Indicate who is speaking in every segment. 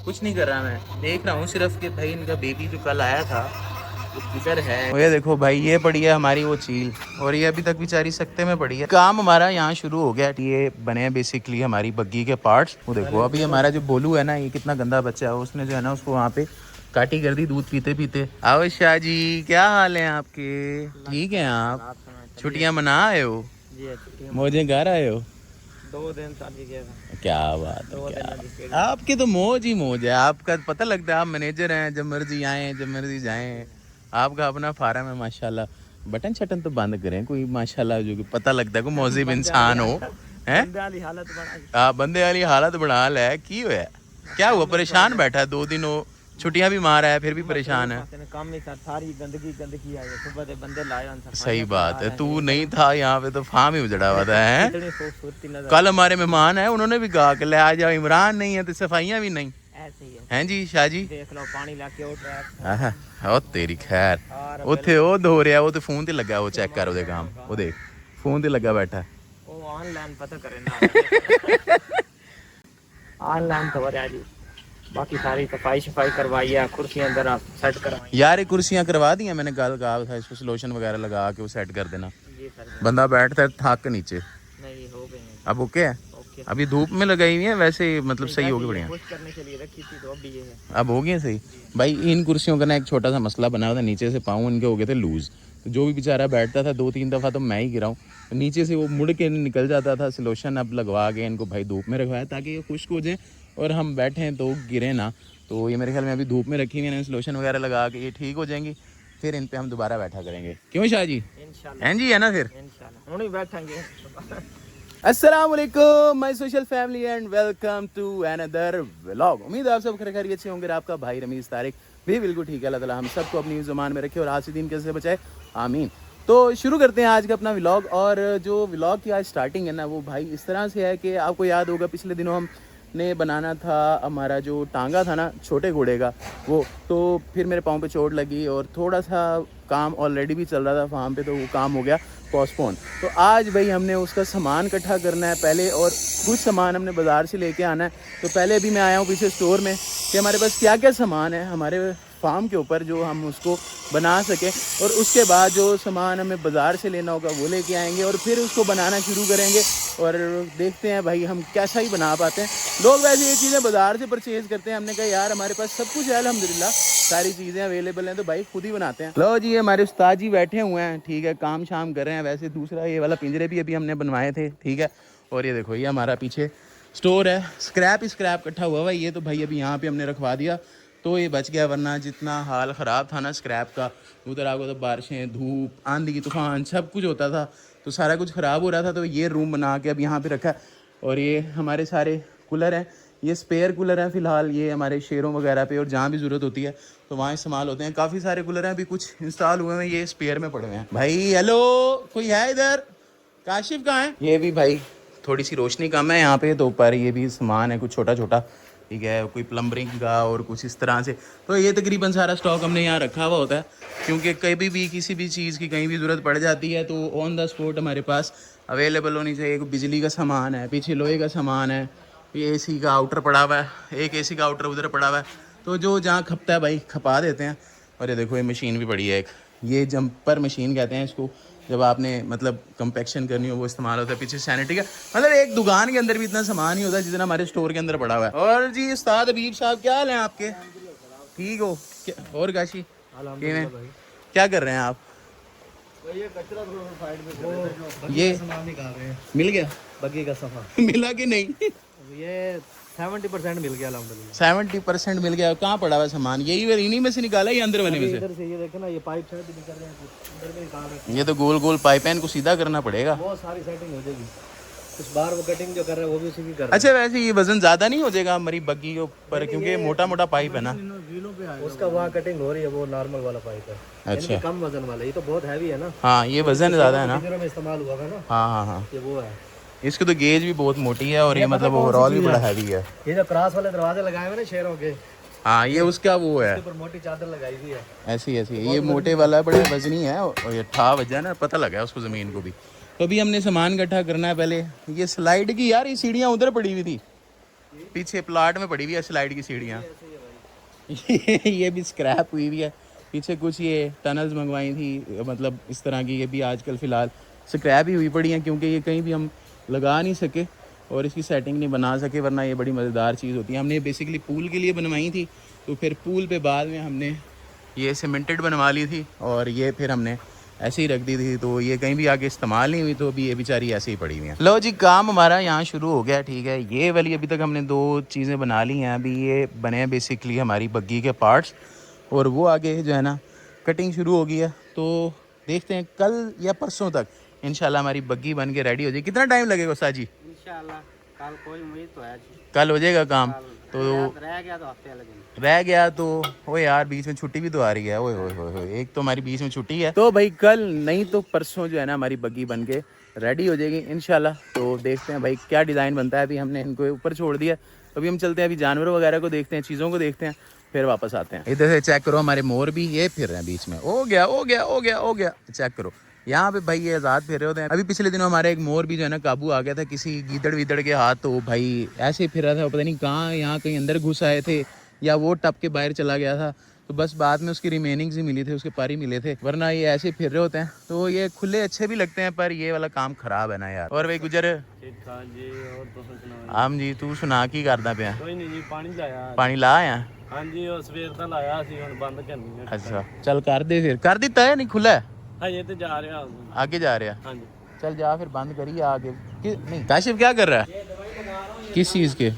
Speaker 1: कुछ नहीं कर रहा, मैं देख रहा हूँ सिर्फ कि भाई इनका बेबी जो कल आया था वो किधर है। ये देखो भाई, ये पड़ी है हमारी वो चील, और ये अभी तक बेचारी सकते में पड़ी है। काम हमारा यहाँ शुरू हो गया। ये बने हैं बेसिकली हमारी बग्गी के पार्ट्स। वो देखो अभी हमारा जो बोलू है ना, ये कितना गंदा बच्चा है, उसने जो है ना उसको वहाँ पे काटी कर दी दूध पीते पीते। आओ शाह जी, क्या हाल है आपके? ठीक है आप? छुट्टियाँ मना आए हो? मौजें घर आए हो?
Speaker 2: 2 दिन शादी किया था।
Speaker 1: क्या बात है, क्या आपकी तो मौज ही मौज है। आपका पता लगता है आप मैनेजर हैं, जब मर्जी आए जब मर्जी जाएं। आपका अपना फार्म है माशाल्लाह। बटन छटन तो बंद करें कोई माशाल्लाह, जो कि पता लगता है कोई मौजिब इंसान हो। हैं बंदे वाली हालत बना ले की हुआ? क्या हुआ, परेशान बैठा है 2 दिन हो, छुट्टियां भी मार है फिर भी परेशान है।
Speaker 2: काम में सारी गंदगी आई है। सुबह से बंदे लाए हैं।
Speaker 1: सही बात है, तू नहीं था यहाँ पे तो फार्म ही उजड़ा हुआ था। है कल हमारे मेहमान है, उन्होंने भी कहा कि ले आ जाओ, इमरान नहीं है तो सफाइयाँ भी नहीं।
Speaker 2: ऐसे ही
Speaker 1: हैं जी शाह जी?
Speaker 2: देख लो पानी लाके उठ
Speaker 1: ओ तेरी खैर उत्थे ओ धो रहा, वो तो फोन ते लगा, वो चेक कर ओदे काम, वो देख फोन ते लगा बैठा।
Speaker 2: वो ऑनलाइन पता करे ना ऑनलाइन खबर है जी। बाकी सारी सफाई करवाई है, कुर्सियां अंदर आप सेट करवाई
Speaker 1: यार। ये कुर्सियां करवा दी हैं, मैंने कल कहा था इसको लोशन वगैरह लगा के वो सेट कर देना। बंदा बैठता है थक के नीचे।
Speaker 2: नहीं हो गए हैं
Speaker 1: अब ओके है? अभी धूप में लगाई हुई है वैसे, मतलब सही होगी बढ़िया।
Speaker 2: करने के लिए रखी थी तो अब भी ये है।
Speaker 1: अब हो गया सही। भाई इन कुर्सियों का ना एक छोटा सा मसला बना हुआ था, नीचे से पाँव इनके हो गए थे लूज, तो जो भी बेचारा बैठता था 2-3 दफ़ा तो मैं ही गिराऊँ, नीचे से वो मुड़ के निकल जाता था। लोशन अब लगवा के इनको भाई धूप में रखवाया ताकि ये खुश्क हो जाए और हम बैठें तो गिरे ना। तो ये मेरे ख्याल में अभी धूप में रखी हुई है, लोशन वगैरह लगा के ये ठीक हो जाएंगी, फिर इन पे हम दोबारा बैठा करेंगे। क्यों शाह जी? हैं जी, है ना? फिर
Speaker 2: इंशाल्लाह बैठेंगे।
Speaker 1: अस्सलाम वालेकुम my social family and welcome to another vlog. उम्मीद है आप सब खैरियत से होंगे। आपका भाई रमीज़ तारिक भी बिल्कुल ठीक है। अल्लाह ताला हम सबको अपनी ज़ुबान में रखे और आज से दिन कैसे बचाए, आमीन। तो शुरू करते हैं आज का अपना व्लॉग। और जो व्लॉग की आज स्टार्टिंग है ना, वो भाई इस तरह से है कि आपको याद होगा पिछले दिनों हमने बनाना था हमारा जो टांगा था ना छोटे घोड़े का, वो तो फिर मेरे पाँव पे चोट लगी और थोड़ा सा काम ऑलरेडी भी चल रहा था फार्म पे, तो वो काम हो गया पोस्टपोन। तो आज भाई हमने उसका सामान इकट्ठा करना है पहले, और कुछ सामान हमने बाज़ार से लेके आना है। तो पहले अभी मैं आया हूँ पीछे स्टोर में कि हमारे पास क्या क्या सामान है हमारे फार्म के ऊपर जो हम उसको बना सकें, और उसके बाद जो सामान हमें बाज़ार से लेना होगा वो लेके आएंगे और फिर उसको बनाना शुरू करेंगे। और देखते हैं भाई हम कैसा ही बना पाते हैं। लोग वैसे ये चीज़ें बाज़ार से परचेज़ करते हैं, हमने कहा यार हमारे पास सब कुछ है अल्हम्दुलिल्लाह, सारी चीज़ें अवेलेबल हैं, तो भाई खुद ही बनाते हैं। लो जी, हमारे उस्ताद जी बैठे हुए हैं, ठीक है, काम शाम कर रहे हैं। वैसे दूसरा ये वाला पिंजरे भी अभी हमने बनवाए थे, ठीक है। और ये देखो ये हमारा पीछे स्टोर है, स्क्रैप इकट्ठा हुआ है ये, तो भाई अभी यहाँ पे हमने रखवा दिया तो ये बच गया, वरना जितना हाल ख़राब था ना स्क्रैप का, उधर आपको तो बारिशें, धूप, आंधी, तूफान सब कुछ होता था, तो सारा कुछ ख़राब हो रहा था। तो ये रूम बना के अब यहाँ पे रखा है। और ये हमारे सारे कूलर हैं, ये स्पेयर कूलर हैं फ़िलहाल, ये हमारे शेरों वगैरह पे और जहाँ भी ज़रूरत होती है तो वहाँ इस्तेमाल होते हैं। काफ़ी सारे कूलर हैं, अभी कुछ इंस्टॉल हुए हैं, ये स्पेयर में पड़े हुए हैं। भाई हेलो, कोई है इधर? काशिफ कहाँ है? ये भी भाई थोड़ी सी रोशनी कम है यहाँ पे, तो ऊपर ये भी सामान है कुछ छोटा छोटा, ठीक है, कोई प्लम्बरिंग का और कुछ इस तरह से। तो ये तकरीबन सारा स्टॉक हमने यहाँ रखा हुआ होता है, क्योंकि कभी भी किसी भी चीज़ की कहीं भी ज़रूरत पड़ जाती है तो ऑन द स्पॉट हमारे पास अवेलेबल होनी चाहिए। बिजली का सामान है, पीछे लोहे का सामान है, ये एसी का आउटर पड़ा हुआ है, एक एसी का आउटर उधर पड़ा हुआ है, तो जो जहाँ खपता है भाई खपा देते हैं। और ये देखो ये मशीन भी पड़ी है एक, ये जंपर मशीन कहते हैं इसको, जब आपने मतलब कंपैक्शन करनी हो वो इस्तेमाल होता है। पीछे सैनिटरी का, मतलब एक दुकान के अंदर भी इतना सामान ही होता है जितना हमारे स्टोर के अंदर पड़ा हुआ है। और जी उस्ताद हबीब साहब क्या हाल है आपके? ठीक हो? और काशी क्या कर रहे हैं आप?
Speaker 2: ये कचरा साइड में,
Speaker 1: ये
Speaker 2: सामान निकाल रहे हैं।
Speaker 1: मिल गया
Speaker 2: बग्गी का सामान?
Speaker 1: मिला कि नहीं?
Speaker 2: ये 70% मिल गया अल्हम्दुलिल्लाह।
Speaker 1: 70% मिल गया। कहाँ पड़ा हुआ सामान? यही इन्हीं में से निकाला है, अंदर वाले में से?
Speaker 2: इधर से ये देखे ना, ये पाइप शायद भी निकल रहे हैं, अंदर में निकाल रहे हैं।
Speaker 1: ये तो गोल गोल पाइप है, इनको सीधा करना पड़ेगा।
Speaker 2: बहुत सारी सेटिंग हो जाएगी। कुछ बार वो कटिंग जो कर रहे हैं वो भी उसी की कर रहे हैं।
Speaker 1: अच्छा वैसे ये वजन ज्यादा नहीं हो जाएगा हमारी बग्गी के ऊपर, क्योंकि मोटा मोटा पाइप है ना?
Speaker 2: उसका वहाँ कटिंग हो रही है, वो नॉर्मल वाला पाइप है।
Speaker 1: अच्छा,
Speaker 2: कम वजन वाला, ये तो बहुत हैवी है ना।
Speaker 1: हाँ ये वजन ज्यादा है ना,
Speaker 2: में इस्तेमाल हुआ था ना।
Speaker 1: हाँ हाँ हाँ,
Speaker 2: ये वो है।
Speaker 1: इसकी तो गेज भी बहुत मोटी है और ये मतलब ओवरऑल भी बड़ा हैवी है।
Speaker 2: ये जो क्रॉस वाले दरवाजे लगाए हुए ना शेरों के,
Speaker 1: हाँ ये उसका वो है,
Speaker 2: ऊपर मोटी चादर लगाई हुई है
Speaker 1: ऐसी ऐसी। ये मोटे वाला है, बड़े वजनी है, और ये ठा वजह ना, पता लगा है उसको ज़मीन को भी। तो अभी हमने सामान इकट्ठा करना है पहले। ये स्लाइड की यार ये सीढ़ियाँ उधर पड़ी हुई थी, पीछे प्लाट में पड़ी हुई है स्लाइड की सीढ़ियाँ। ये भी स्क्रैप हुई हुई है। पीछे कुछ ये टनल्स मंगवाई थी, मतलब इस तरह की, ये भी आजकल फ़िलहाल स्क्रैप ही हुई पड़ी हैं, क्योंकि ये कहीं भी हम लगा नहीं सके और इसकी सेटिंग नहीं बना सके, वरना ये बड़ी मज़ेदार चीज़ होती है। हमने बेसिकली पूल के लिए बनवाई थी, तो फिर पूल पे बाद में हमने ये सीमेंटेड बनवा ली थी और ये फिर हमने ऐसे ही रख दी थी, तो ये कहीं भी आगे इस्तेमाल नहीं हुई, तो अभी ये बेचारी ऐसे ही पड़ी हुई है। लो जी, काम हमारा यहाँ शुरू हो गया। ठीक है, ये वाली अभी तक हमने 2 चीज़ें बना ली हैं। अभी ये बने हैं बेसिकली हमारी बग्गी के पार्ट्स, और वो आगे जो है ना कटिंग शुरू हो गई है। तो देखते हैं कल या परसों तक इंशाल्लाह हमारी बग्गी बन के रेडी हो जाएगी। कितना टाइम लगेगा उस्ताद जी?
Speaker 2: इंशाल्लाह कल कोई उम्मीद तो है जी।
Speaker 1: कल हो जाएगा काम। तो
Speaker 2: रह गया तो हफ्ते लगेंगे।
Speaker 1: रह गया तो ओ यार, बीच में छुट्टी भी तो आ रही है। ओए ओए ओए, एक तो हमारी बीच में छुट्टी है। तो भाई कल नहीं तो परसों जो है ना हमारी बग्गी बन के रेडी हो जाएगी इंशाल्लाह। तो देखते हैं भाई क्या डिज़ाइन बनता है। अभी हमने इनको ऊपर छोड़ दिया, अभी हम चलते हैं, अभी जानवरों वगैरह को देखते हैं, चीज़ों को देखते हैं, फिर वापस आते हैं। इधर से चेक करो, हमारे मोर भी ये फिर रहे हैं बीच में। हो गया हो गया हो गया हो गया, चेक करो यहाँ पे भाई, ये आज़ाद फिर रहे होते हैं। अभी पिछले दिनों हमारे एक मोर भी जो है ना काबू आ गया था किसी गीदड़ वीदड़ के हाथ, तो भाई ऐसे ही फिर रहा था, पता नहीं कहाँ, यहाँ कहीं अंदर घुस आए थे या वो टप के बाहर चला गया था। तो बस बाद में उसकी रिमेनिंग्स ही मिली थे, उसके पर ही मिले थे, वरना ये ऐसे फिर रहे होते हैं। तो ये खुले अच्छे भी लगते हैं, पर ये वाला काम खराब है ना यार। और भाई गुजर आम जी, तू सुना की करदा पिया?
Speaker 2: कोई नहीं जी, पानी लाया।
Speaker 1: पानी ला आया?
Speaker 2: हाँ जी, और सवेर का लाया सी, हुण बंद करनी है।
Speaker 1: अच्छा चल कर दे फिर। कर दिता है? नहीं खुला है?
Speaker 2: हाँ ये तो जा रहा हूँ।
Speaker 1: आगे जा रहा?
Speaker 2: हाँ जी
Speaker 1: चल जा फिर, बंद करिए आगे। नहीं काशिफ क्या कर रहा है? किस चीज़ के?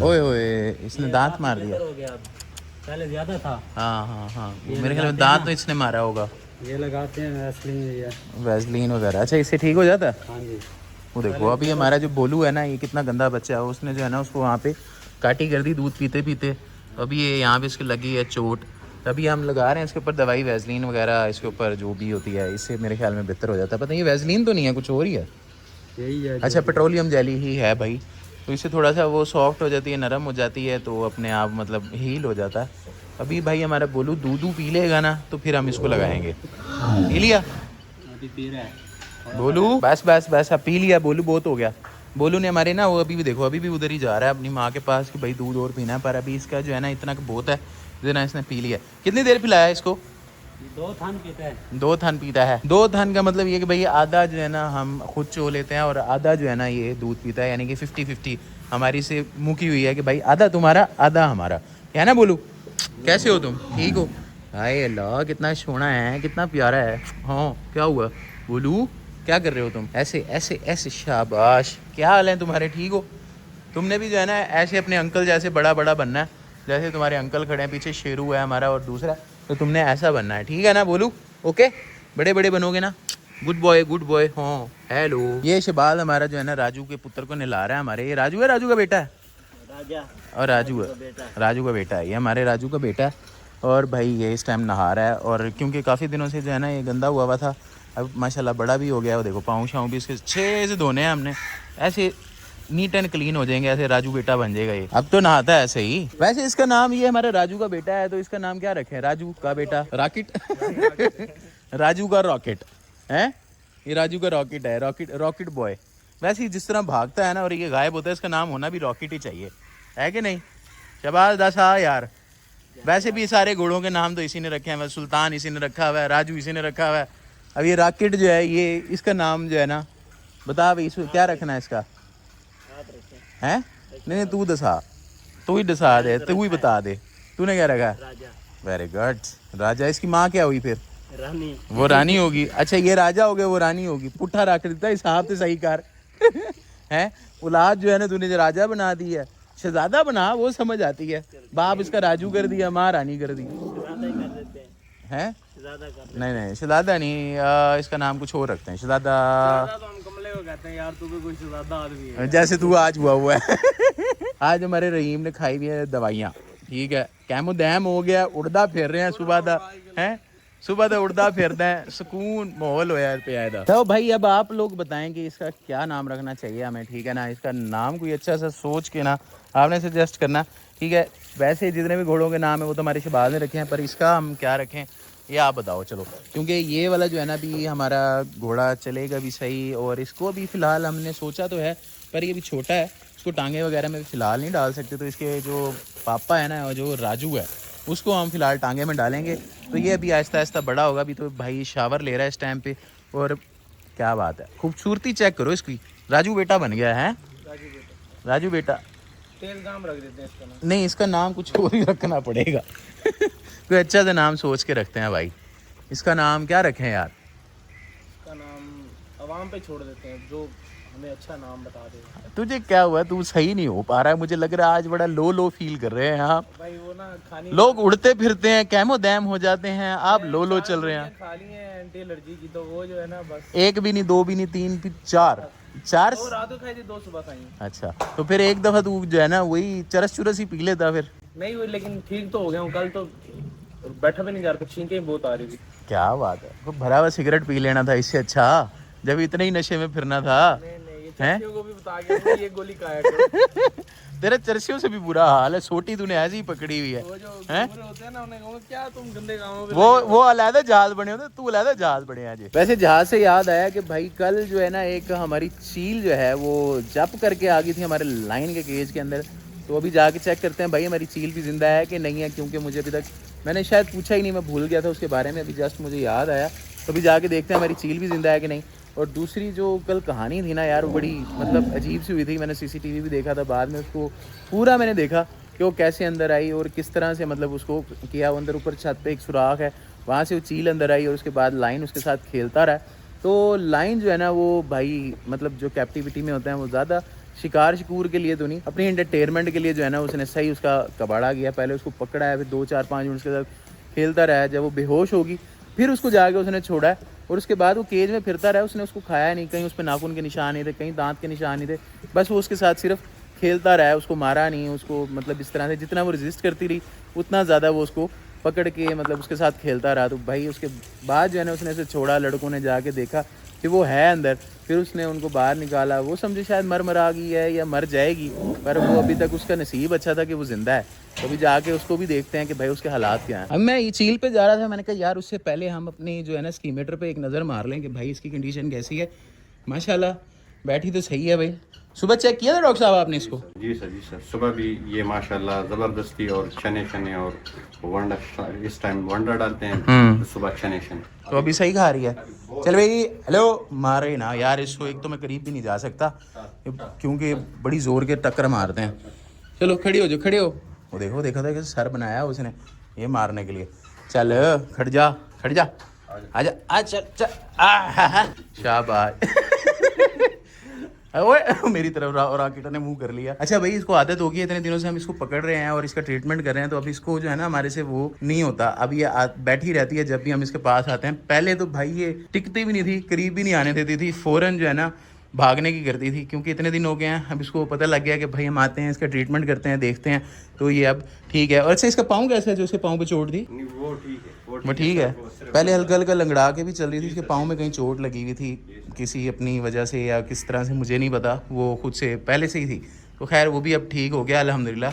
Speaker 1: ओए ओए, इसने दांत मार दिया।
Speaker 2: पहले ज्यादा था।
Speaker 1: हाँ हाँ हाँ, मेरे ख्याल में दांत तो इसने मारा होगा।
Speaker 2: ये लगाते हैं
Speaker 1: वैसलीन वगैरह। अच्छा, इससे ठीक हो जाता है?
Speaker 2: हाँ जी।
Speaker 1: वो देखो अभी हमारा जो बोलू है ना, ये कितना गंदा बच्चा है, उसने जो है ना उसको वहाँ पे काटी कर दी दूध पीते पीते। अभी ये यहाँ पे इसकी लगी है चोट, अभी हम लगा रहे हैं इसके ऊपर दवाई, वैसलीन वगैरह इसके ऊपर जो भी होती है, इससे मेरे ख्याल में बेहतर हो जाता है। पता नहीं ये वैसलीन तो नहीं है, कुछ और ही है।
Speaker 2: यही है।
Speaker 1: अच्छा, पेट्रोलियम जेली ही है भाई, तो इससे थोड़ा सा वो सॉफ्ट हो जाती है, नरम हो जाती है, तो अपने आप मतलब हील हो जाता है। अभी भाई हमारा बोलू दूध पी लेगा ना, तो फिर हम इसको लगाएंगे। पी लिया
Speaker 2: अभी पी रहा है
Speaker 1: बोलू? बस बस बस, अब पी लिया बोलू, बहुत हो गया। बोलू ने हमारे ना, वो अभी भी देखो, अभी भी उधर ही जा रहा है अपनी माँ के पास कि भाई दूध और पीना है, पर अभी इसका जो है ना इतना बहुत है जो ना, इसने पी लिया। कितनी देर पिलाया इसको?
Speaker 2: 2 थान पीता है।
Speaker 1: 2 थान पीता है। 2 थान का मतलब ये कि भाई आधा जो है ना हम खुद चो लेते हैं और आधा जो है ना ये दूध पीता है, यानी कि 50-50 हमारी से मुकी हुई है कि भाई आधा तुम्हारा आधा हमारा, है ना बोलू? कैसे हो तुम? ठीक हो? हाय अल्लाह, कितना सोना है, कितना प्यारा है। हाँ क्या हुआ बोलू, क्या कर रहे हो तुम? ऐसे ऐसे ऐसे, शाबाश। क्या हाल है तुम्हारे, ठीक हो? तुमने भी जो है ना ऐसे अपने अंकल जैसे बड़ा बड़ा बनना है, जैसे तुम्हारे अंकल खड़े हैं पीछे, शेरू है हमारा और दूसरा, तो तुमने ऐसा बनना है, ठीक है ना बोलू? ओके, बड़े बड़े बनोगे ना। Good boy good boy. हाँ हेलो। ये शबाल हमारा जो है ना राजू के पुत्र को नहला रहा है हमारे। ये राजू है, राजू का बेटा है?
Speaker 2: राजा
Speaker 1: और राजू है, राजू का बेटा है ये, हमारे राजू का बेटा है। और भाई ये इस टाइम नहा रहा है, और क्योंकि काफ़ी दिनों से जो है ना ये गंदा हुआ था, अब माशाल्लाह बड़ा भी हो गया है। वो देखो पाँव शाँव भी इसके 6 से धोने हैं हमने, ऐसे नीट एंड क्लीन हो जाएंगे, ऐसे राजू बेटा बन जाएगा ये। अब तो नहाता है ऐसे ही। वैसे इसका नाम, ये हमारा राजू का बेटा है, तो इसका नाम क्या रखे? राजू का बेटा रॉकेट। राजू का रॉकेट है ये, राजू का रॉकेट है, रॉकेट रॉकेट बॉय। वैसे ही जिस तरह भागता है ना और ये गायब होता है, इसका नाम होना भी रॉकेट ही चाहिए, है कि नहीं? शबाज दसा यार। वैसे भी सारे घोड़ों के नाम तो इसी ने रखे हैं, सुल्तान इसी ने रखा हुआ है, राजू इसी ने रखा हुआ है। अब ये रॉकेट जो है, ये इसका नाम जो है ना, बता भाई इसको क्या रखना है इसका? हैं? नहीं तू दसा, तू ही दसा दे, तू ही बता दे, तूने क्या रखा? Very good. राजा। इसकी माँ क्या हुई फिर?
Speaker 2: रानी।
Speaker 1: वो रानी होगी। अच्छा ये राजा हो गया, वो रानी होगी। पुट्ठा रख देता हिसाब से सही कर। है औलाद जो है ना, तूने जो राजा बना दी है, शहजादा बना, वो समझ आती है। बाप इसका राजू कर दिया, माँ रानी कर दी है। नहीं नहीं शहजादा नहीं, इसका नाम कुछ और रखते हैं, शहजादा।
Speaker 2: कहते हैं यार, तू भी कोई शहजादा आदमी है,
Speaker 1: जैसे तू आज हुआ है। आज हमारे रहीम ने खाई हुई है दवाइयाँ, ठीक है, कैमोदैम हो गया, उड़दा फिर रहे हैं सुबह दा, है सुबह दा उड़दा फिरदा है, सुकून माहौल होया पे आया। तो भाई अब आप लोग बताएं कि इसका क्या नाम रखना चाहिए हमें, ठीक है ना? इसका नाम कोई अच्छा सा सोच के ना आपने सजेस्ट करना, ठीक है? वैसे जितने भी घोड़ों के नाम है वो तो हमारे शहबाज ने रखे हैं, पर इसका हम क्या रखें ये आप बताओ। चलो, क्योंकि ये वाला जो है ना भी हमारा घोड़ा चलेगा भी सही, और इसको भी फ़िलहाल हमने सोचा तो है पर ये भी छोटा है, इसको टांगे वगैरह में फ़िलहाल नहीं डाल सकते। तो इसके जो पापा है ना, और जो राजू है, उसको हम फ़िलहाल टांगे में डालेंगे। तो ये अभी आहिस्ता आहिस्ता बड़ा होगा। अभी तो भाई शावर ले रहा है इस टाइम पे। और क्या बात है, खूबसूरती चेक करो इसकी। राजू बेटा बन गया है। राजू बेटा
Speaker 2: तेल नाम रख देते हैं इसका नाम।
Speaker 1: नहीं, इसका नाम कुछ और ही रखना पड़ेगा। कोई अच्छा सा नाम सोच के रखते हैं भाई। इसका नाम क्या रखें यार?
Speaker 2: इसका नाम आवाम पे छोड़ देते हैं, जो हमें अच्छा नाम बता देगा।
Speaker 1: तुझे क्या हुआ? तू सही नहीं हो पा रहा है, मुझे लग रहा है आज बड़ा लो फील कर रहे हैं यहाँ।
Speaker 2: भाई वो ना खानी
Speaker 1: लोग उड़ते फिरते हैं, कैमो दैम हो जाते हैं, आप लो चल रहे हैं।
Speaker 2: खाली है एंटी एलर्जी की, तो वो जो है ना बस
Speaker 1: एक भी नहीं, दो भी नहीं, तीन भी, चार
Speaker 2: दो रात को खाई थी, 2 सुबह खाई।
Speaker 1: अच्छा, तो फिर एक दफा तू जो है ना वही चरस चुरस ही पी लेता फिर।
Speaker 2: नहीं हुई, लेकिन ठीक तो हो गया हूँ। कल तो बैठा भी नहीं जा रहा, छींकें बहुत आ रही थी।
Speaker 1: क्या बात है, तो भरा हुआ सिगरेट पी लेना था इससे अच्छा, जब इतने ही नशे में फिरना था।
Speaker 2: नहीं ये
Speaker 1: हैं?
Speaker 2: चर्चियों को भी बता गया ये गोली खाया करो।
Speaker 1: तेरे चरसियों से भी बुरा हाल है, सोटी तूने ऐसी ही पकड़ी हुई है।
Speaker 2: वो जो
Speaker 1: हैं?
Speaker 2: गोरे होते हैं ना, उन्हें कहूँगा क्या तुम गंदे कामों पे
Speaker 1: वो अलहदा जहाज बने होते, तू अलहदा जहाज बने आज। वैसे जहाज से याद आया कि भाई कल जो है ना एक हमारी चील जो है वो जंप करके आ गई थी हमारे लाइन के केज के अंदर। तो अभी जाके चेक करते हैं भाई हमारी चील भी जिंदा है कि नहीं है, क्योंकि मुझे अभी तक मैंने शायद पूछा ही नहीं, मैं भूल गया था उसके बारे में। अभी जस्ट मुझे याद आया, तो अभी जाके देखते हैं हमारी चील भी जिंदा है कि नहीं। और दूसरी जो कल कहानी थी ना यार, वो बड़ी मतलब अजीब सी हुई थी। मैंने सीसीटीवी भी देखा था बाद में, उसको पूरा मैंने देखा कि वो कैसे अंदर आई और किस तरह से मतलब उसको किया। वो अंदर ऊपर छत पे एक सुराख है, वहाँ से वो चील अंदर आई और उसके बाद लाइन उसके साथ खेलता रहा। तो लाइन जो है ना वो भाई मतलब जो कैप्टिविटी में होते हैं वो ज़्यादा शिकार शिकूर के लिए तो नहीं, अपनी एंटरटेनमेंट के लिए जो है ना उसने सही उसका कबाड़ा किया। पहले उसको पकड़ा है, फिर 2-4-5 मिनट उसके साथ खेलता रहा है। जब वो बेहोश होगी फिर उसको जाके उसने छोड़ा है और उसके बाद वो केज में फिरता रहा। उसने उसको खाया नहीं, कहीं उस पर नाखून के निशान नहीं थे, कहीं दांत के निशान नहीं थे, बस वो उसके साथ सिर्फ खेलता रहा है। उसको मारा नहीं, उसको मतलब इस तरह से जितना वो रेजिस्ट करती रही उतना ज़्यादा वो उसको पकड़ के मतलब उसके साथ खेलता रहा। तो भाई उसके बाद जो है ना उसने उसे छोड़ा, लड़कों ने जाके देखा कि वो है अंदर, फिर उसने उनको बाहर निकाला। वो समझे शायद मर आ गई है या मर जाएगी, पर वो अभी तक उसका नसीब अच्छा था कि वो जिंदा है। तो अभी जाके उसको भी देखते हैं कि भाई उसके हालात क्या हैं। अब मैं ये चील पे जा रहा था, मैंने कहा यार उससे पहले हम अपनी जो है ना स्कीमेटर पे एक नज़र मार लें कि भाई इसकी कंडीशन कैसी है। माशाल्लाह बैठी तो सही है भाई। सुबह चेक किया था डॉक्टर साहब आपने इसको?
Speaker 3: जी सर सुबह भी ये माशाल्लाह ज़बरदस्ती और चने और वंडा, इस टाइम वंडा डालते हैं तो सुबह चने।
Speaker 1: तो अभी सही खा रही है। चल भाई, हेलो मारे ना यार इसको, एक तो मैं करीब भी नहीं जा सकता क्योंकि बड़ी ज़ोर के टक्कर मारते हैं। चलो खड़ी हो जाओ, खड़े हो। वो देखो, देखा था कि सर बनाया उसने ये मारने के लिए। चल खड़ जा आजा आ चल चल शाबाश। ओए मेरी तरफ रॉकेट ने मुंह कर लिया। अच्छा भाई, इसको आदत होगी, इतने दिनों से हम इसको पकड़ रहे हैं और इसका ट्रीटमेंट कर रहे हैं, तो अब इसको जो है ना हमारे से वो नहीं होता। अब ये बैठी रहती है जब भी हम इसके पास आते हैं। पहले तो भाई ये टिकती भी नहीं थी, करीब भी नहीं आने देती थी, फौरन जो है ना भागने की करती थी। क्योंकि इतने दिन हो गए हैं, अब इसको पता लग गया कि भाई हम आते हैं, इसका ट्रीटमेंट करते हैं, देखते हैं, तो ये अब ठीक है। और अच्छा, इसका पाँव कैसा है जो इसके पाँव पे चोट थी?
Speaker 3: वो ठीक है,
Speaker 1: वो ठीक है। पहले हल्का हल्का लंगड़ा के भी चल रही थी, इसके पाँव में कहीं चोट लगी हुई थी किसी अपनी वजह से या किस तरह से मुझे नहीं पता, वो खुद से पहले से ही थी। तो खैर वो भी अब ठीक हो गया अल्हम्दुलिल्लाह,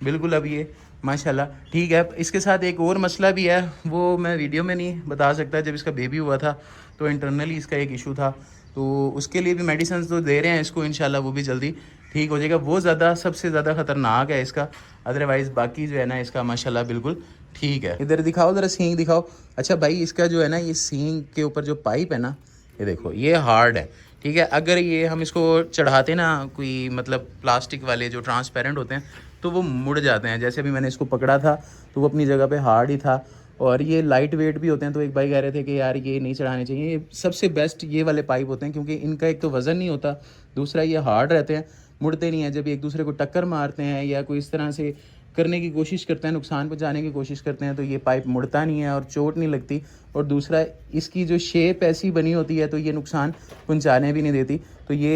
Speaker 1: बिल्कुल अब ये माशाल्लाह ठीक है। इसके साथ एक और मसला भी है, वो मैं वीडियो में नहीं बता सकता। जब इसका बेबी हुआ था तो इंटरनली इसका एक इशू था, तो उसके लिए भी मेडिसिन तो दे रहे हैं इसको, इंशाल्लाह वो भी जल्दी ठीक हो जाएगा। वो ज़्यादा सबसे ज़्यादा ख़तरनाक है इसका, अदरवाइज़ बाकी जो है ना इसका माशाल्लाह बिल्कुल ठीक है। इधर दिखाओ, ज़रा सींग दिखाओ। अच्छा भाई, इसका जो है ना ये सींग के ऊपर जो पाइप है ना, ये देखो ये हार्ड है, ठीक है। अगर ये हम इसको चढ़ाते ना कोई मतलब प्लास्टिक वाले जो ट्रांसपेरेंट होते हैं तो वो मुड़ जाते हैं। जैसे अभी मैंने इसको पकड़ा था तो वो अपनी जगह पे हार्ड ही था, और ये लाइट वेट भी होते हैं। तो एक भाई कह रहे थे कि यार ये नहीं चढ़ाने चाहिए। ये सबसे बेस्ट ये वाले पाइप होते हैं, क्योंकि इनका एक तो वज़न नहीं होता, दूसरा ये हार्ड रहते हैं, मुड़ते नहीं हैं। जब एक दूसरे को टक्कर मारते हैं या कोई इस तरह से करने की कोशिश करते हैं, नुकसान पहुंचाने की कोशिश करते हैं, तो ये पाइप मुड़ता नहीं है और चोट नहीं लगती। और दूसरा इसकी जो शेप ऐसी बनी होती है तो ये नुकसान पहुंचाने भी नहीं देती। तो ये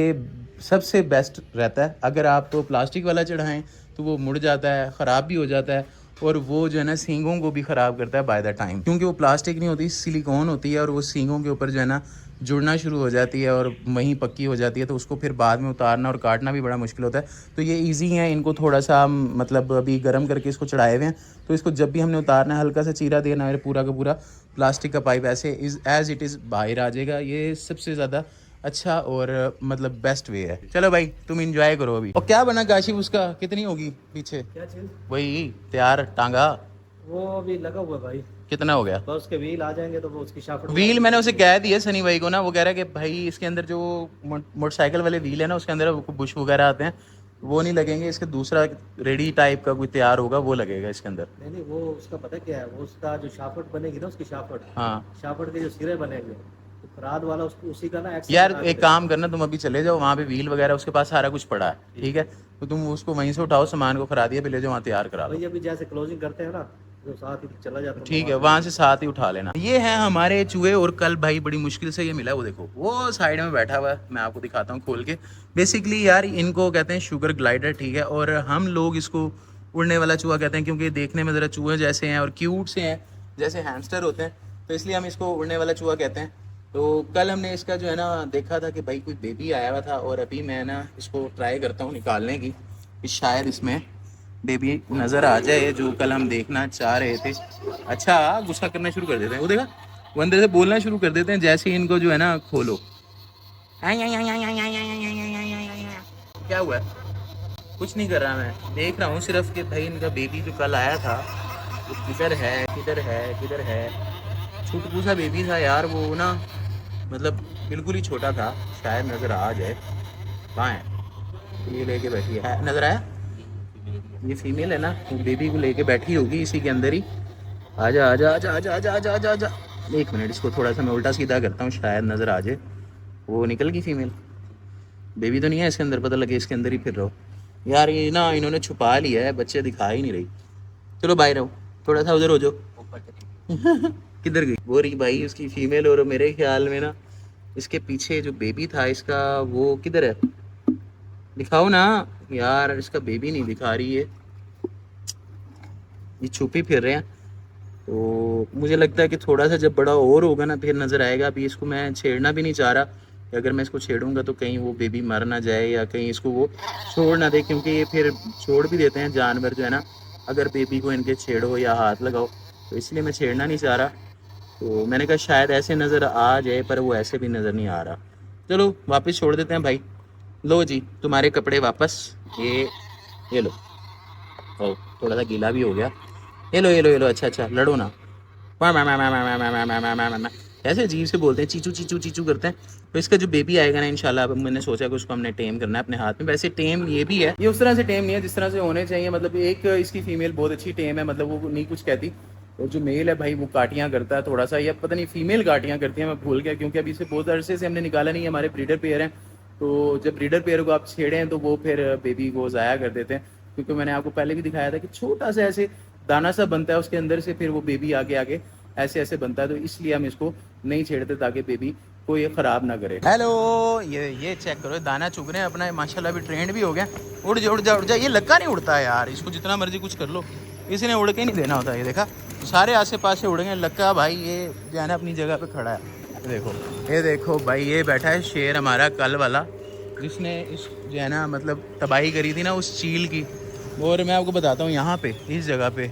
Speaker 1: सबसे बेस्ट रहता है। अगर आप तो प्लास्टिक वाला चढ़ाएं तो वो मुड़ जाता है, ख़राब भी हो जाता है, और वो जो है ना सींगों को भी ख़राब करता है बाय द टाइम, क्योंकि वो प्लास्टिक नहीं होती, सिलिकॉन होती है, और वो सींगों के ऊपर जो है ना जुड़ना शुरू हो जाती है और वहीं पक्की हो जाती है। तो उसको फिर बाद में उतारना और काटना भी बड़ा मुश्किल होता है। तो ये इजी है, इनको थोड़ा सा मतलब अभी गर्म करके इसको चढ़ाए हुए हैं, तो इसको जब भी हमने उतारना है हल्का सा चीरा देना है, पूरा का पूरा प्लास्टिक का पाइप ऐसे एज़ इट इज़ बाहर आ जाएगा। ये सबसे ज़्यादा अच्छा और मतलब बेस्ट वे है। चलो भाई तुम इंजॉय करो अभी। और क्या बना काशिफ उसका, कितनी होगी पीछे?
Speaker 2: क्या चीज?
Speaker 1: वही तैयार टांगा
Speaker 2: वो अभी लगा हुआ है भाई,
Speaker 1: कितना हो गया?
Speaker 2: बस उसके व्हील आ जाएंगे तो वो उसकी शाफ्ट।
Speaker 1: व्हील मैंने उसे कह दिया सनी भाई को ना, वो कह रहा है कि भाई इसके अंदर जो मोटरसाइकिल वाले व्हील है ना उसके अंदर बुश वगैरह आते हैं वो नहीं लगेंगे, इसके दूसरा रेडी टाइप का कोई तैयार होगा वो लगेगा इसके अंदर।
Speaker 2: नहीं वो उसका पता क्या है, वो उसका जो शाफ्ट बनेगी ना, उसकी शाफ्ट,
Speaker 1: हाँ
Speaker 2: शाफ्ट के जो सिरे बनेंगे तो फराद वाला उसी का ना
Speaker 1: यार एक काम करना, तुम अभी चले जाओ वहाँ पे व्हील वगैरह उसके पास सारा कुछ पड़ा है, ठीक है? तो तुम उसको वहीं से उठाओ, सामान को फरादिया पे ले जाओ, वहाँ तैयार करा लो।
Speaker 2: भाई अभी जैसे क्लोजिंग करते हैं ना तो साथ ही चला जाता है,
Speaker 1: ठीक है वहाँ से साथ ही उठा लेना। ये है हमारे चूहे, और कल भाई बड़ी मुश्किल से ये मिला, वो देखो वो साइड में बैठा हुआ है, मैं आपको दिखाता हूँ खोल के। बेसिकली यार इनको कहते हैं शुगर ग्लाइडर, ठीक है? और हम लोग इसको उड़ने वाला चूहा कहते हैं क्योंकि देखने में ज़रा चूहे जैसे हैं और क्यूट से हैं, जैसे हैमस्टर होते हैं, तो इसलिए हम इसको उड़ने वाला चूहा कहते हैं। तो कल हमने इसका जो है ना देखा था कि भाई कोई बेबी आया हुआ था, और अभी मैं ना इसको ट्राई करता हूँ निकालने की कि शायद इसमें बेबी नज़र आ जाए जो कल हम देखना चाह रहे थे। अच्छा गुस्सा करना शुरू कर देते हैं, वो देखा वो अंदर से बोलना शुरू कर देते हैं जैसे ही इनको जो है ना खोलो। क्या हुआ? कुछ नहीं कर रहा, मैं देख रहा हूँ सिर्फ कि भाई इनका बेबी जो कल आया था वो किधर है किधर है किधर है। छोटू सा बेबी था यार वो ना, मतलब बिल्कुल ही छोटा था, शायद नज़र आ जाए। कहाँ है? ये लेके बैठी है, नज़र आया? ये फीमेल है ना, वो बेबी को लेके बैठी होगी इसी के अंदर ही। आजा आजा आजा आजा आजा आजा आजा आजा। एक मिनट इसको थोड़ा सा मैं उल्टा सीधा करता हूँ, शायद नज़र आ जाए। वो निकल गई फीमेल, बेबी तो नहीं है इसके अंदर, पता लगे इसके अंदर ही फिर रहो। यार ये ना इन्होंने छुपा लिया है, बच्चे दिखा ही नहीं रही। चलो बाहर रहो, थोड़ा सा उधर हो जाओ। किधर गई वो रही भाई उसकी फीमेल, और मेरे ख्याल में ना इसके पीछे जो बेबी था इसका वो किधर है, दिखाओ ना यार। इसका बेबी नहीं दिखा रही है, ये छुप ही फिर रहे हैं। तो मुझे लगता है कि थोड़ा सा जब बड़ा और होगा ना फिर नज़र आएगा। अभी इसको मैं छेड़ना भी नहीं चाह रहा कि अगर मैं इसको छेड़ूंगा तो कहीं वो बेबी मर ना जाए या कहीं इसको वो छोड़ ना दे, क्योंकि ये फिर छोड़ भी देते हैं जानवर जो है ना अगर बेबी को इनके छेड़ो या हाथ लगाओ, तो इसलिए मैं छेड़ना नहीं चाह रहा। तो मैंने कहा शायद ऐसे नज़र आ जाए, पर वो ऐसे भी नज़र नहीं आ रहा। चलो वापस छोड़ देते हैं भाई। लो जी तुम्हारे कपड़े वापस, ये लो। ओ थोड़ा सा गीला भी हो गया, ये लो ये लो ये लो। अच्छा अच्छा लड़ो ना, ऐसे अजीब से बोलते हैं, चीचू चीचू चीचू करते हैं। तो इसका जो बेबी आएगा ना इंशाल्लाह, अब मैंने सोचा कि उसको हमने टेम करना है अपने हाथ में। वैसे टेम ये भी है, ये उस तरह से टेम नहीं है जिस तरह से होने चाहिए। मतलब एक इसकी फीमेल बहुत अच्छी टेम है, मतलब वो नहीं कुछ कहती, और जो मेल है भाई वो काटियाँ करता है थोड़ा सा, या पता नहीं फीमेल काटियाँ करती हैं, मैं भूल गया क्योंकि अभी इसे बहुत अरसे से हमने निकाला नहीं है। हमारे ब्रीडर पेयर हैं, तो जब ब्रीडर पेयर को आप छेड़ें तो वो फिर बेबी को ज़ाया कर देते हैं। क्योंकि मैंने आपको पहले भी दिखाया था कि छोटा सा ऐसे दाना सा बनता है उसके अंदर से, फिर वो बेबी आगे आगे ऐसे ऐसे बनता है, तो इसलिए हम इसको नहीं छेड़ते ताकि बेबी को ये ख़राब ना करे। हेलो, ये चेक करो, दाना चुग रहे हैं अपना, माशाल्लाह अभी ट्रेंड भी हो गया। उड़ जा उड़ जा उड़ जा। ये लक्का नहीं उड़ता है यार, इसको जितना मर्जी कुछ कर लो इसने उड़ के नहीं देना होता। ये देखा सारे आसे पास से उड़ेंगे, लक्का भाई ये जो है ना अपनी जगह पे खड़ा है। ये देखो भाई, ये बैठा है शेर हमारा कल वाला, जिसने इस जो है ना मतलब तबाही करी थी ना उस चील की। और मैं आपको बताता हूँ यहाँ पे इस जगह पे,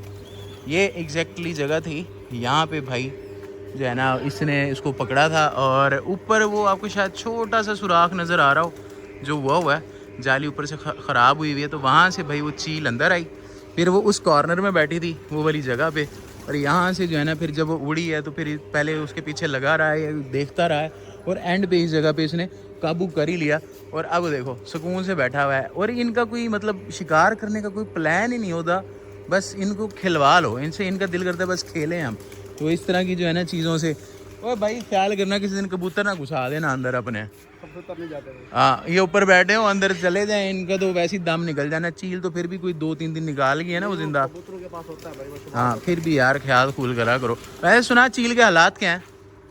Speaker 1: ये एग्जैक्टली जगह थी यहाँ पे भाई जो है ना इसने इसको पकड़ा था। और ऊपर वो आपको शायद छोटा सा सुराख नज़र आ रहा हो जो हुआ है, जाली ऊपर से ख़राब हुई हुई है, तो वहाँ से भाई वो चील अंदर आई, फिर वो उस कॉर्नर में बैठी थी वो वाली जगह पे, और यहाँ से जो है ना फिर जब वो उड़ी है तो फिर पहले उसके पीछे लगा रहा है, देखता रहा है, और एंड पे इस जगह पे इसने काबू कर ही लिया। और अब देखो सुकून से बैठा हुआ है, और इनका कोई मतलब शिकार करने का कोई प्लान ही नहीं होता, बस इनको खिलवा लो, इनसे इनका दिल करता है बस खेलें हम। तो इस तरह की जो है ना चीज़ों से, और भाई ख्याल करना किसी दिन कबूतर ना घुसा देना अंदर अपने। कबूतर नहीं जाते, हाँ ये ऊपर बैठे हो अंदर चले जाएं, इनका तो वैसे ही दम निकल जाना। चील तो फिर भी कोई 2-3 दिन निकाल गई है ना वो जिंदा, कबूतरों के पास होता है भाई। हाँ फिर भी यार ख्याल खूल करा करो। वैसे सुना चील के हालात क्या हैं?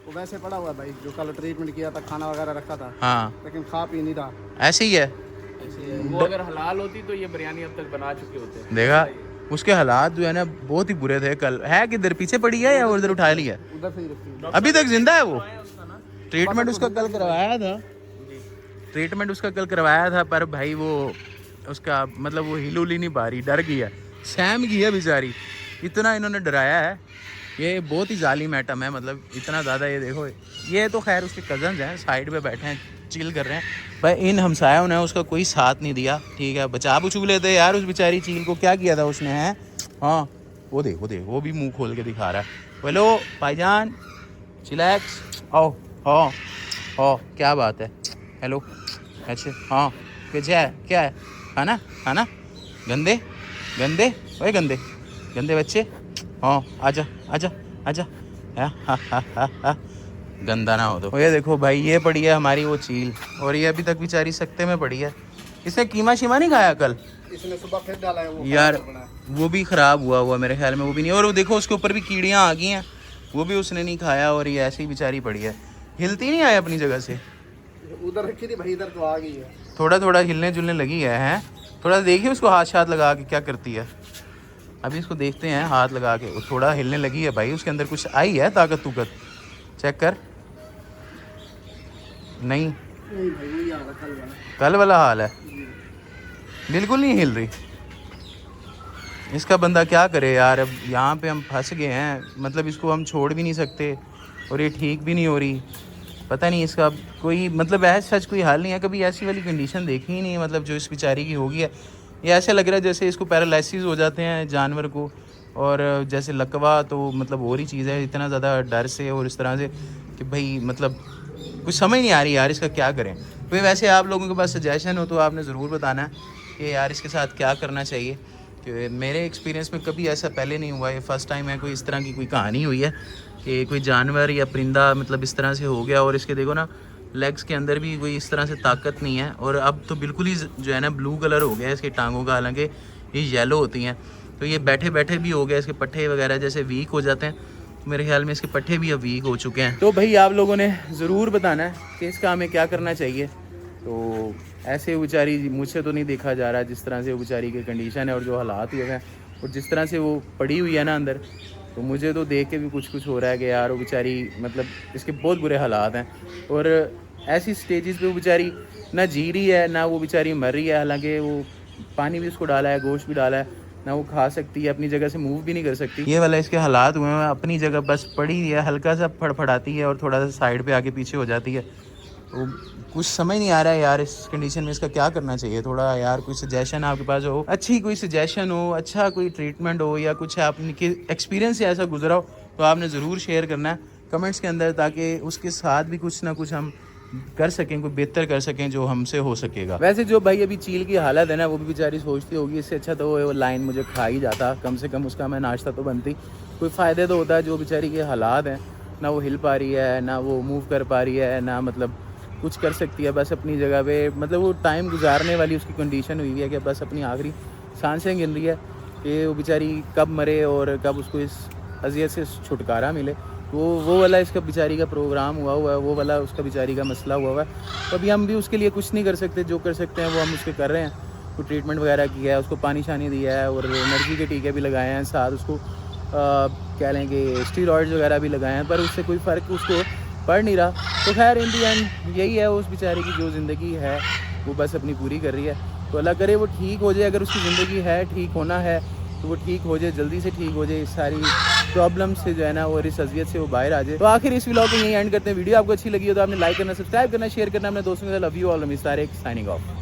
Speaker 4: वो वैसे पड़ा हुआ है भाई, जो कल ट्रीटमेंट किया था, खाना वगैरह रखा था,
Speaker 1: हाँ
Speaker 4: लेकिन खा पी नहीं रहा।
Speaker 1: ऐसे ही है,
Speaker 2: वो अगर हलाल होती तो ये बिरयानी अब तक बना चुके होते।
Speaker 1: देखा उसके हालात जो है ना बहुत ही बुरे थे कल। है किधर, पीछे पड़ी है या उधर उठा लिया?
Speaker 4: उधर से ही रखी।
Speaker 1: अभी तक जिंदा है वो? ट्रीटमेंट उसका कल करवाया था, ट्रीटमेंट उसका कल करवाया था, पर भाई वो उसका मतलब वो हिल उल नहीं पा रही, डर गई है, सहम गई है बेचारी, इतना इन्होंने डराया है। ये बहुत ही जालिम आइटम है, मतलब इतना ज़्यादा। ये देखो, ये तो खैर उसके कज़न्स हैं साइड पे बैठे हैं चिल कर रहे हैं भाई। इन हमसायों ने उसका कोई साथ नहीं दिया, ठीक है। बचा बचू लेते यार उस बेचारी चील को, क्या किया था उसने है। हाँ वो देख वो भी मुंह खोल के दिखा रहा है। बोलो भाईजान चिलैक्स, आओ हाँ हाँ क्या बात है, हेलो अच्छा हाँ क्या है खाना गंदे गंदे ओए गंदे गंदे बच्चे, हाँ आजा आजा आजा हा गंदा ना हो तो। ये देखो भाई ये पड़ी है हमारी वो चील, और ये अभी तक बेचारी सकते में पड़ी है। इसने कीमा शीमा नहीं खाया कल,
Speaker 4: इसने सुबह फिर डाला है वो
Speaker 1: यार वो भी ख़राब हुआ मेरे ख्याल में, वो भी नहीं। और वो देखो उसके ऊपर भी कीड़ियाँ आ गई हैं, वो भी उसने नहीं खाया, और ये ऐसे ही बेचारी पड़ी है, हिलती नहीं आए अपनी जगह से।
Speaker 4: उधर रखी थी भाई, इधर तो आ गई है,
Speaker 1: थोड़ा हिलने जुलने लगी है हैं। थोड़ा देखिए उसको हाथ लगा के क्या करती है। अभी इसको देखते हैं हाथ लगा के, वो थोड़ा हिलने लगी है भाई, उसके अंदर कुछ आई है ताकत, चेक कर। नहीं
Speaker 4: भाई वही आ रहा
Speaker 1: कल वाला हाल है, बिल्कुल नहीं हिल रही। इसका बंदा क्या करे यार, अब यहाँ पे हम फंस गए हैं, मतलब इसको हम छोड़ भी नहीं सकते, और ये ठीक भी नहीं हो रही। पता नहीं इसका कोई मतलब ऐसा सच कोई हाल नहीं है, कभी ऐसी वाली कंडीशन देखी ही नहीं, मतलब जो इस बेचारी की होगी है। ये ऐसे लग रहा है जैसे इसको पैरालिसिस हो जाते हैं जानवर को, और जैसे लकवा तो मतलब और ही चीज़ है, इतना ज़्यादा डर से और इस तरह से कि भाई मतलब कुछ समझ नहीं आ रही यार इसका क्या करें। तो वैसे आप लोगों के पास सजेशन हो तो आपने ज़रूर बताना है कि यार इसके साथ क्या करना चाहिए, कि मेरे एक्सपीरियंस में कभी ऐसा पहले नहीं हुआ है, फर्स्ट टाइम है कोई इस तरह की कोई कहानी हुई है कि कोई जानवर या परिंदा मतलब इस तरह से हो गया। और इसके देखो ना लेग्स के अंदर भी कोई इस तरह से ताकत नहीं है, और अब तो बिल्कुल ही जो है ना ब्लू कलर हो गया है इसकी टांगों का, हालांकि ये येलो होती हैं। तो ये बैठे बैठे भी हो गया, इसके पट्टे वगैरह जैसे वीक हो जाते हैं, तो मेरे ख्याल में इसके पट्टे भी अब वीक हो चुके हैं। तो भाई आप लोगों ने ज़रूर बताना है कि इसका हमें क्या करना चाहिए। तो ऐसे बेचारी मुझसे तो नहीं देखा जा रहा जिस तरह से वो बेचारी की कंडीशन है और जो हालात हुए हैं, और जिस तरह से वो पड़ी हुई है ना अंदर, तो मुझे तो देख के भी कुछ हो रहा है कि यार वो बेचारी मतलब इसके बहुत बुरे हालात हैं। और ऐसी स्टेजेस पे वो बेचारी ना जी रही है ना वो बेचारी मर रही है, हालांकि वो पानी भी उसको डाला है, गोश्त भी डाला है, ना वो खा सकती है, अपनी जगह से मूव भी नहीं कर सकती। ये वाला इसके हालात हुए हैं, अपनी जगह बस पड़ी है, हल्का सा फड़फड़ाती है और थोड़ा सा साइड पे आगे पीछे हो जाती है। तो कुछ समझ नहीं आ रहा है यार इस कंडीशन में इसका क्या करना चाहिए। थोड़ा यार कोई सजेशन आपके पास हो, अच्छी कोई सजेशन हो, अच्छा कोई ट्रीटमेंट हो, या कुछ आपके एक्सपीरियंस से ऐसा गुजरा हो तो आपने ज़रूर शेयर करना है कमेंट्स के अंदर, ताकि उसके साथ भी कुछ ना कुछ हम कर सकें, कोई बेहतर कर सकें जो हमसे हो सकेगा। वैसे जो भाई अभी चील की हालत है ना, वो भी बेचारी सोचती होगी इससे अच्छा तो वो लाइन मुझे खा ही जाता, कम से कम उसका मैं नाश्ता तो बनती, कोई फ़ायदे तो होता है। जो बेचारी के हालात हैं, ना वो हिल पा रही है, ना वो मूव कर पा रही है, ना मतलब कुछ कर सकती है, बस अपनी जगह पे मतलब वो टाइम गुजारने वाली उसकी कंडीशन हुई है कि बस अपनी आखिरी सांसें गिन रही है कि वो बेचारी कब मरे और कब उसको इस अजियत से छुटकारा मिले। वो वाला इसका बेचारी का प्रोग्राम हुआ है, वो वाला उसका बेचारी का मसला हुआ है। तो अभी हम भी उसके लिए कुछ नहीं कर सकते, जो कर सकते हैं वो हम उसके कर रहे हैं। तो ट्रीटमेंट वगैरह किया है, उसको पानी शानी दिया है, और एनर्जी के टीके भी लगाए हैं, साथ उसको क्या लेंगे स्टीरॉइड्स वगैरह भी लगाए हैं, पर उससे कोई फ़र्क उसको पड़ नहीं रहा। तो खैर इन दी एंड यही है उस बेचारे की जो ज़िंदगी है वो बस अपनी पूरी कर रही है। तो अल्लाह करे वो ठीक हो जाए, अगर उसकी ज़िंदगी है ठीक होना है तो वो ठीक हो जाए, जल्दी से ठीक हो जाए, इस सारी प्रॉब्लम से जो है ना और इस अजियत से वो बाहर आ जाए। तो आखिर इस व्लॉग को यहीं एंड करते हैं। वीडियो आपको अच्छी लगी हो तो आपने लाइक करना, सब्सक्राइब करना, शेयर करना अपने दोस्तों के साथ। Love you all, Rameez Tariq signing of.